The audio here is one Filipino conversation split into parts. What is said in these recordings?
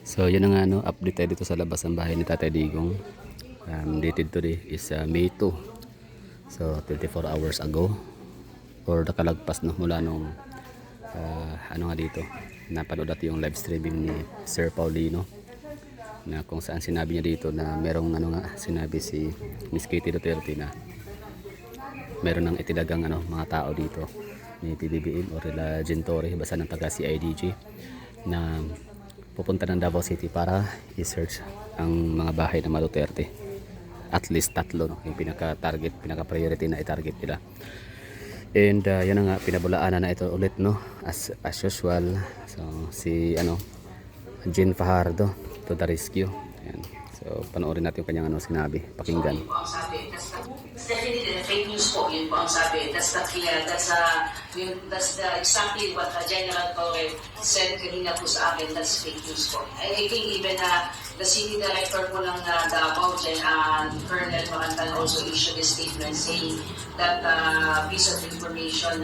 So yun na nga no, update tayo dito sa labas ng bahay ni Tatay Digong. Dated today is May 2. So 24 hours ago or nakalagpas no mula nung ano nga dito. Napanood natin yung live streaming ni Sir Paulino na kung saan sinabi niya dito na merong ano nga sinabi si Miss Katie Duterte na meron ng itilagang ano mga tao dito ni PBBM o Rela Gentore basta ng taga CIDG na pupunta ng Davao City para i-search ang mga bahay ng mga Duterte. At least tatlo no, yung pinaka-target, pinaka-priority na i-target nila. And yan na nga, pinabulaanan na ito ulit no, as usual. So si ano, Jean Fajardo to the rescue. Ayan. So panoorin natin yung kanyang ano, sinabi, pakinggan. Definitely fake news po, yun po ang sabi. That's not clear. That's exactly what General Torre said kanina po sa akin. That's fake news po. I think even the city director po ng Davao, Colonel Macantan also issued a statement saying that piece of information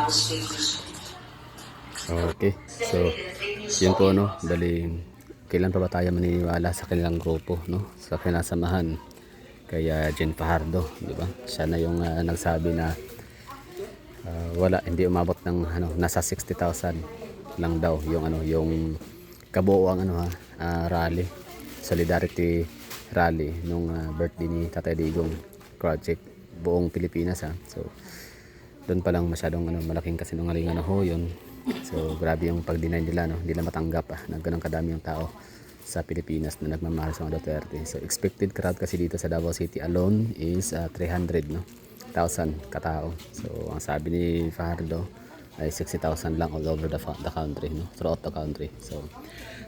was fake news. Okay, so yun po no, dali kailan pa ba tayo maniniwala sa kanilang grupo no, sa kanilang samahan kaya Jean Fajardo, di ba? Siya na yung nagsabi na wala, hindi umabot ng ano, nasa 60,000 lang daw yung ano, yung kabuuang ano rally, solidarity rally nung birthday ni Tatay Digong project buong Pilipinas So doon pa lang masyadong ano, malaking kasinungalingan ho yun. So grabe yung pag-deny nila no, hindi nila matanggap na ganun kadami yung tao sa Pilipinas na nagmamahal sa mga Duterte. So expected crowd kasi dito sa Davao City alone is 300 no, 1,000 katao. So ang sabi ni Fajardo ay 60,000 lang all over the country no, throughout the country. So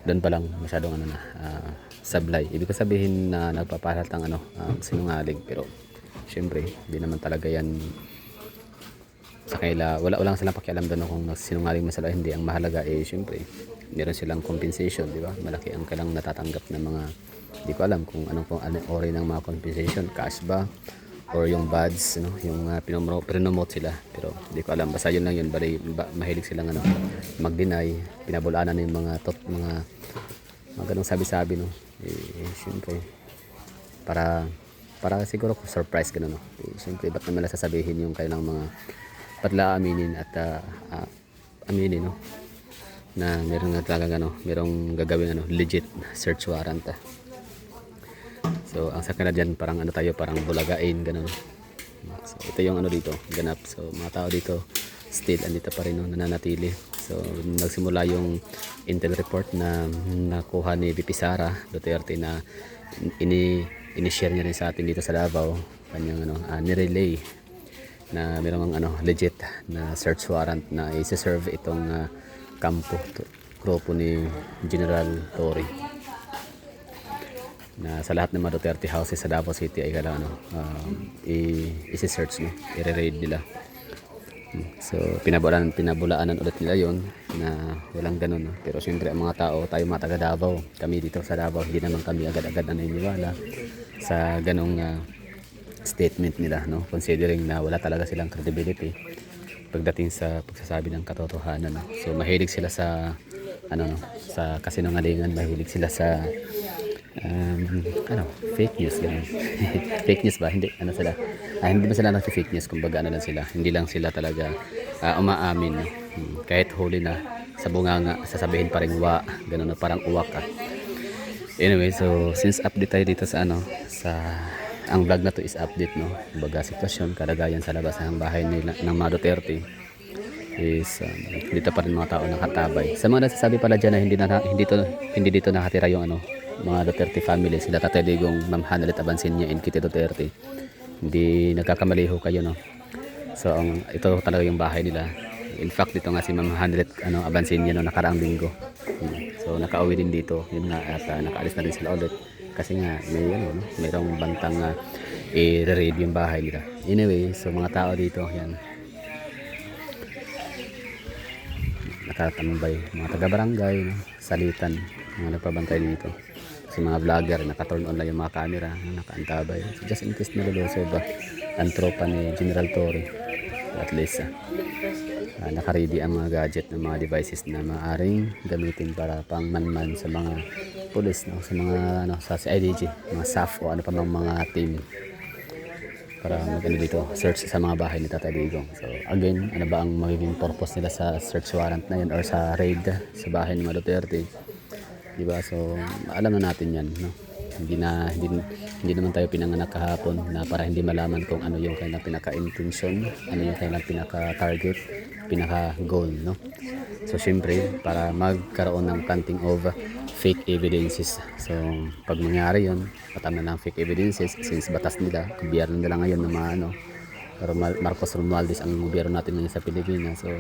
doon pa lang masyadong ano na sablay. Ibig sabihin na nagpapahalatang ano sinungaling, pero syempre hindi naman talaga yan sa kanila, wala lang silang pakialam doon kung sinungaling man sila hindi. Ang mahalaga syempre meron silang compensation, di ba? Malaki ang kailang natatanggap ng mga, di ko alam kung anong ori ng mga compensation, cash ba or yung buds no, yung pinomote sila, pero di ko alam, basta yun lang yun. Mahilig silang ano, mag-deny, pinabulaanan ng mga ganong sabi-sabi no. Syempre para siguro surprise gano'n no. Syempre ba't naman sasabihin yung kailang mga patla aminin at aminin no, na meron nga talaga ano, merong gagawin ano, legit search warrant So ang sa kanila dyan parang ano tayo, parang bulagain gano'n. So ito yung ano dito ganap. So mga tao dito still andito pa rin no, nananatili. So nagsimula yung intel report na nakuha ni VP Sara Duterte na ini-share niya rin sa atin dito sa Davao, kanyang ano ni-relay na merong ano legit na search warrant na i-serve itong kampo grupo ni General Torre na sa lahat ng mga Duterte houses sa Davao City ay kailangan i-search no, i-raid nila. So pinabulaanan ulit nila yon na walang ganun no. Pero siyempre ang mga tao, tayo mga taga Davao, kami dito sa Davao, hindi naman kami agad-agad naniniwala sa ganong statement nila no, considering na wala talaga silang credibility pagdating sa pagsasabi ng katotohanan no. So mahilig sila sa ano no, sa kasinungalingan, mahilig sila sa fake news ganun. Fake news ba? Hindi, ano sila? Hindi ba sila fake news, kumbaga ano lang sila, hindi lang sila talaga umaamin no. Kahit huli na sa bunganga, sasabihin pa rin wa, ganun no, parang uwak ka. Anyway, so since update tayo dito sa ano, sa ang vlog na to is update no, kumbaga sitwasyon, kalagayan sa labas ng bahay nila ng mga Duterte is dito pa rin mga tao nakatabay. Sa mga nagsasabi pala dyan na hindi dito nakatira yung ano, mga Duterte family, sila Tatay Digong, Ma'am Hanalit Abansinya and Kitty Duterte, hindi nagkakamali ho kayo no. So ito talaga yung bahay nila. In fact dito nga si Ma'am Hanalit Abansinya no, nakaraang linggo. So nakauwi din dito yun nga, at nakaalis na rin sila ulit kasi nga may ano no, mayroong bantang i-raid yung bahay nila. Anyway, so mga tao dito yan nakatambay, mga taga-barangay no, salitan, mga nagpabantay dito. Kasi mga vlogger, naka-turn on lang yung mga camera, nakaantabay. So just in case naluluso ba ang tropa ni General Torre, at least nakaready ang mga gadget ng mga devices na maaaring gamitin para pang manman sa mga pulis, no? Sa mga sa CIDG, mga SAF o ano pa mang mga team para magano dito search sa mga bahay ni Tatay Digong. So again, ano ba ang magiging purpose nila sa search warrant na yun or sa raid sa bahay ni Duterte, diba? So alam na natin yan, no? Hindi naman tayo pinanganak kahapon na para hindi malaman kung ano yung kanilang pinaka-intention, ano yung kanilang pinaka-target, pinaka-goal, no? So syempre para magkaroon ng planting of fake evidences. So pag mangyari yun, patama ng fake evidences since batas nila, gobyerno nila ngayon ng mga pero Marcos Romualdez ang gobyerno natin ngayon sa Pilipinas. So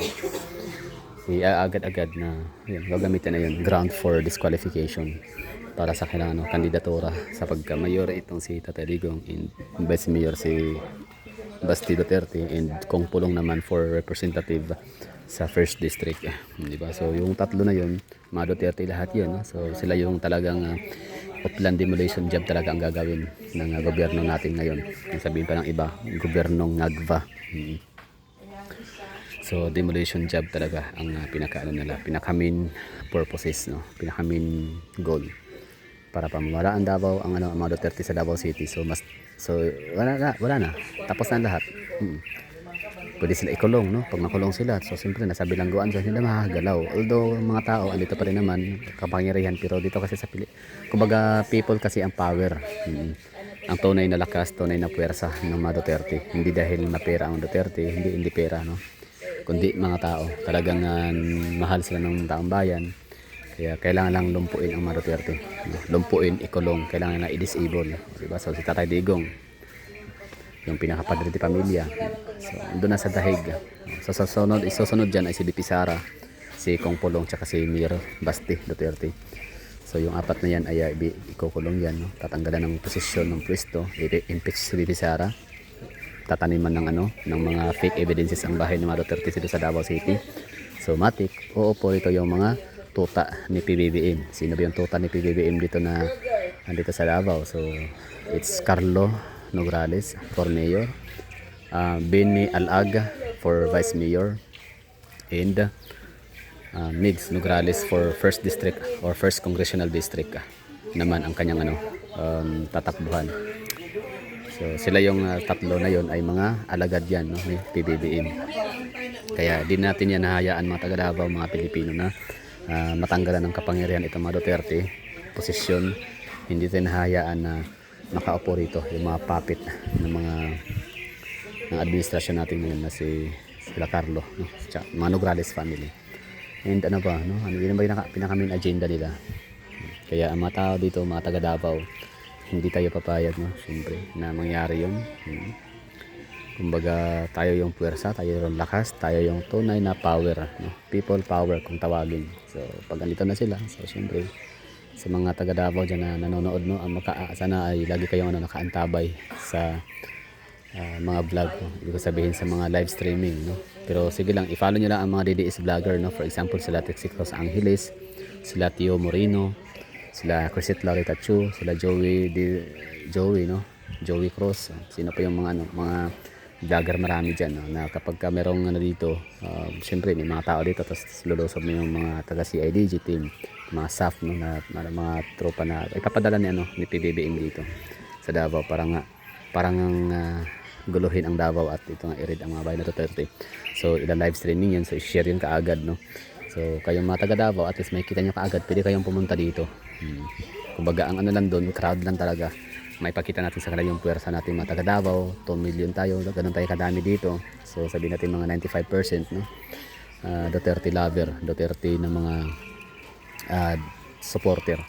agad-agad na yun, gagamitin na yun ground for disqualification para sa kailangan kandidatura sa pagka-mayor itong si Tatay Digong and Vice Mayor si Basti Duterte and Kong Pulong naman for representative sa first district, di ba? So yung tatlo na yun, mga Duterte lahat yun, no? So sila yung talagang upland demolition job talaga ang gagawin ng gobyerno natin ngayon. Yung sabihin pa ng iba, gobyernong ngagva. So demolition job talaga ang pinaka-ano nila, pinaka-main purposes, no? Pinaka-main goal para pamamala ang Davao, ang mga Duterte sa Davao City. So wala na. Tapos na lahat. Pwede sila ikulong, no? Pag nakulong sila, so siyempre nasa bilangguan, so hindi makakagalaw. Although mga tao andito pa rin naman kapangyarihan, pero dito kasi sa kumbaga people kasi ang power. Ang tunay na lakas, tunay na puwersa ng mga Duterte. Hindi dahil mapera ang Duterte, hindi pera, no? Kundi mga tao. Talagang mahal sila ng taong bayan. Kaya kailangan lang lumpuin ang mga Duterte. Lumpuin, ikulong, kailangan na i-disable. Diba? So si Tatay Digong, yung pinakapadre de pamilya. So doon na sa dahig. So susunod dyan ay si BP Sara, si Kong Pulong, tsaka si Mayor Basti Duterte. So yung apat na yan ay ikukulong yan, no? Tatanggalan ng posisyon ng pwesto, impeach si BP Sara, tataniman ng ng mga fake evidences ang bahay ng mga Duterte dito sa Davao City. So matik, uupo ito yung mga tuta ni PBBM. Sino ba yung tuta ni PBBM dito sa Davao? So it's Carlo Nograles for mayor, Benny Alaga for vice mayor, and Migs Nograles for first district or first congressional district naman ang kanyang tatakbuhan. So sila yung tatlo na yon ay mga alagad yan, no, ni PBBM. Kaya di natin yan nahayaan mga taga Davao, mga Pilipino na matanggalan ng kapangyarihan itong mga Duterte posisyon. Hindi tayo nahayaan na makaupo rito yung mga puppet ng mga administrasyon natin ngayon na sila Carlo, no? Mga Nograles family. And ano ba, no? Yun ba yung pinaka-main agenda nila. Kaya ang mga tao dito, mga taga Davao, hindi tayo papayag, no? Siyempre na mangyari yun. Kumbaga tayo yung puwersa, tayo yung lakas, tayo yung tunay na power, no? People power kung tawagin. So pag ganito na sila, so siyempre sa mga taga Davao dyan na nanonood, no, sana ay lagi kayong nakaantabay sa mga vlog, no? Ibig sabihin sa mga live streaming, no? Pero sige lang, i-follow nyo lang ang mga DDS vlogger, no? For example, sila Texicos Angeles, sila Tio Moreno, sila Crisit Larita Chu, sila Joey, no? Joey Cross. Sino pa yung mga mga vlogger, marami dyan, no? Na kapag merong dito, syempre may mga tao dito, tapos lulusob mo yung mga taga CIDG team, mga SAF, no, na mga tropa na ipapadala ni PBBM dito sa Davao parang guluhin ang Davao at ito nga i-read ang mga bayan na Duterte. So ila-live streaming yan, so i-share yun kaagad, no? So kayong mga taga Davao, at least may kita nyo kaagad, pwede kayong pumunta dito. Kumbaga ang lang doon, crowd lang talaga. May pakita natin sa kanila yung puwersa natin mga taga Davao. 2 million tayo, ganun tayo kadami dito. So sabihin natin mga 95%, no? Duterte lover, Duterte na mga supporter.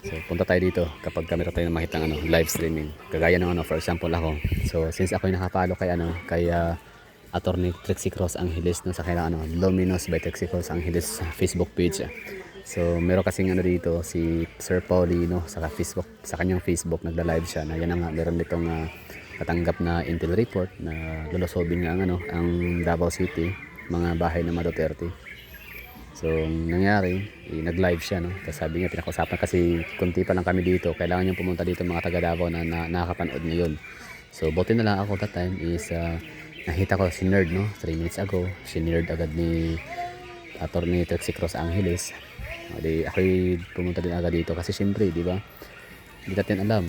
So punta tayo dito kapag meron tayong makita live streaming. Kagaya ng for example ako. So since ako yung nakapalo kay Attorney Trixie Cross Angeles, no, sa kailangan Luminous by Trixie Cross Angeles Facebook page. So meron kasing dito si Sir Pauli, no, sa Facebook, sa kanyang Facebook nagla-live siya na yan meron ditong katanggap na intel report na lulusobin nga ang Davao City, mga bahay ng mga Duterte. So nangyari, nag-live siya, no. Tapos sabi niya, pinakausapan kasi kunti pa lang kami dito, kailangan niyang pumunta dito mga taga Davao na nakakapanood ngayon. So buti na lang ako that time is nakita ko si Nerd, no, 3 minutes ago. Si Nerd agad ni Attorney Trixie Cross Angeles. O, di ako'y pumunta din agad dito kasi siyempre, di ba, hindi natin alam.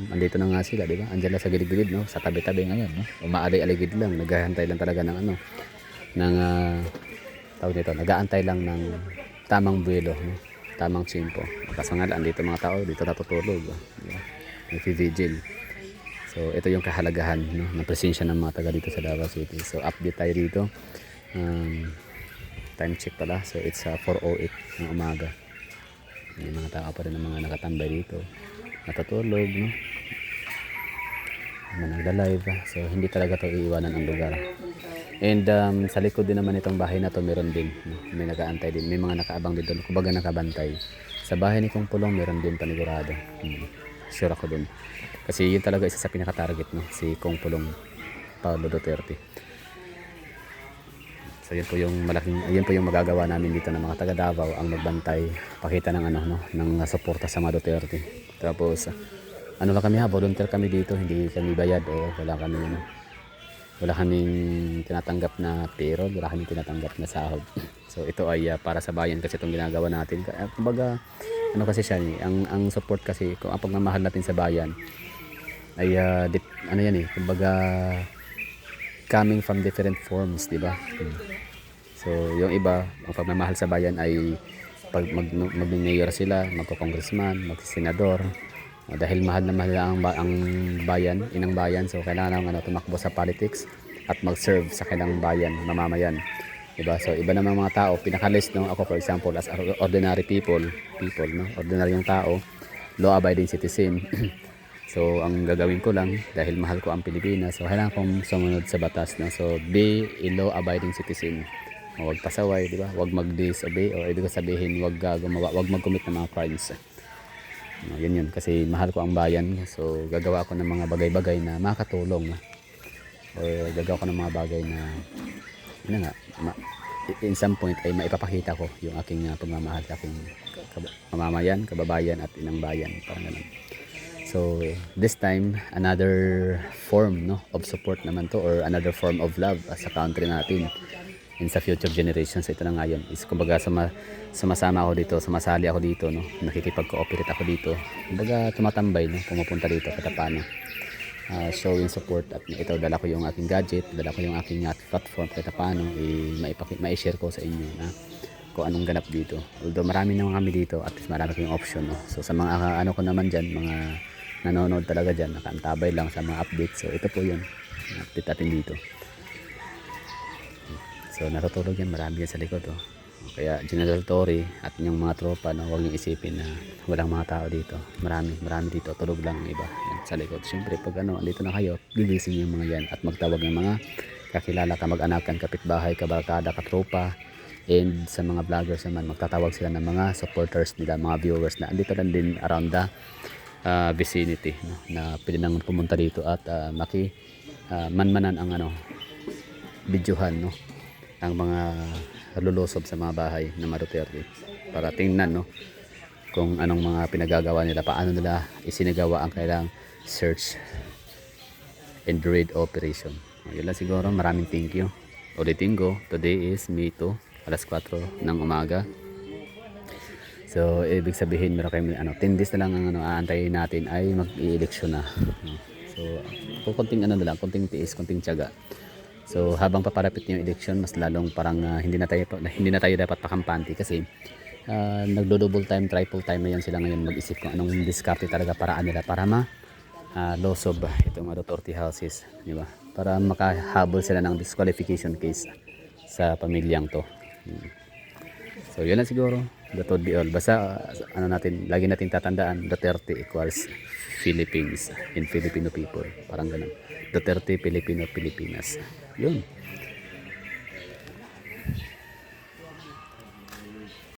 Andito na nga sila, di ba? Andiyan lang sa gilid-gilid, no? Sa tabi-tabi ngayon, no? Umaalay-aligid lang, naghahantay lang talaga ng ano, ng tawag nito, nag-aantay lang ng tamang buwelo, no? Tamang tsimpo. Kaso nga lang, andito mga tao, dito natutulog, di ba? Nagpi-vigil. So, ito yung kahalagahan, no, ng presensya ng mga taga dito sa Davao City. So, update tayo dito. Time check pala. So, it's 4:08 ng umaga. May mga tao pa rin ng mga nakatambay dito. Natutulog, no? Nagda-live. So, hindi talaga to iiwanan ang lugar. And sa likod din naman itong bahay na to, meron din, no? May nag-aantay din. May mga nakaabang dito. Kumbaga nakabantay. Sa bahay ni Kong Pulong, meron din panigurado. Sure ako dun. Kasi yun talaga isa sa pinaka-target, no? Si Kong Pulong Paulo Duterte. So yun po yung yun po yung magagawa namin dito ng mga taga Davao, ang magbantay, pakita ng ano, no, ng suporta sa mga Duterte. Tapos ano lang kami, volunteer kami dito, hindi kami bayad o wala kaming tinatanggap na payroll, wala kaming tinatanggap na sahod. So ito ay para sa bayan kasi itong ginagawa natin. Kumbaga ano kasi siya, ang support kasi, kung ang pagmamahal natin sa bayan ay ano yan kumbaga coming from different forms, di ba? So yung iba, ang pagmamahal sa bayan ay pag mag-mayor sila, magko-congressman, mag-senador, dahil mahal na mahal ang bayan, inang bayan. So kailangan ng tumakbo sa politics at mag-serve sa kanilang bayan, mamamayan, diba? So iba namang mga tao, pinaka-list, no, ako for example as ordinary people, no, ordinaryong tao, law abiding citizen. So ang gagawin ko lang, dahil mahal ko ang Pilipinas, so kailangan kong sumunod sa batas, no? So be a law abiding citizen. Huwag pasaway, di ba? Huwag mag-disobey, o ibig sabihin huwag mag-commit ng mga crimes. Yun kasi mahal ko ang bayan. So gagawa ako ng mga bagay-bagay na makatulong, o gagawa ko ng mga bagay na in some point ay maipapakita ko yung aking pagmamahal sa aking mamamayan, kababayan at inang bayan, parang ganun. So this time another form, no, of support naman to, or another form of love sa country natin and sa future generations. Ito na nga yun, is kumbaga sumasama ako dito, sumasali ako dito, no, nakikipag-cooperate ako dito, kumbaga tumatambay, no, pumupunta dito kahit paano, showing support. At ito, dala ko yung aking gadget, dala ko yung aking platform kahit paano mai-share ko sa inyo na kung anong ganap dito. Although marami naman kami dito, at least marami kayong option, no? So sa mga ano ko naman dyan, mga nanonood talaga dyan, nakaantabay lang sa mga updates. So ito po yun, update natin dito. So natutulog yan, marami yan sa likod, oh. Kaya General Torre at yung mga tropa, no, huwag niyong isipin na walang mga tao dito. Marami dito, tulog lang iba yan sa likod. Siyempre pag andito na kayo, gigising yung mga yan at magtawag ng mga kakilala, kamag-anakan, kapitbahay, kabarkada, katropa. And sa mga vloggers naman, magtatawag sila ng mga supporters nila, mga viewers na andito lang din around the vicinity, no, na pwede nang pumunta dito at manmanan ang videohan, no, ang mga lulusob sa mga bahay ng mga Duterte para tingnan, no, kung anong mga pinagagawa nila, paano nila isinagawa ang kailang search and raid operation. Yun lang siguro, maraming thank you. Ulitin ko, today is May 2, alas 4 ng umaga. So ibig sabihin meron kayong 10 days na lang ang aantayin natin ay mag-i-eleksyon na. So konting konting tiis, konting tiyaga. So habang paparapit yung eleksyon, mas lalong parang hindi na tayo dapat pakampante kasi nagdo-double time, triple time na yan sila ngayon, mag-isip kung anong diskarte talaga paraan nila para losob itong Duterte houses, di ba? Para makahabol sila ng disqualification case sa pamilyang to. So yun lang siguro, that would be all. Basta lagi natin tatandaan, Duterte equals Philippines and Filipino people, parang ganun. Duterte, Filipino, Pilipinas. Yun.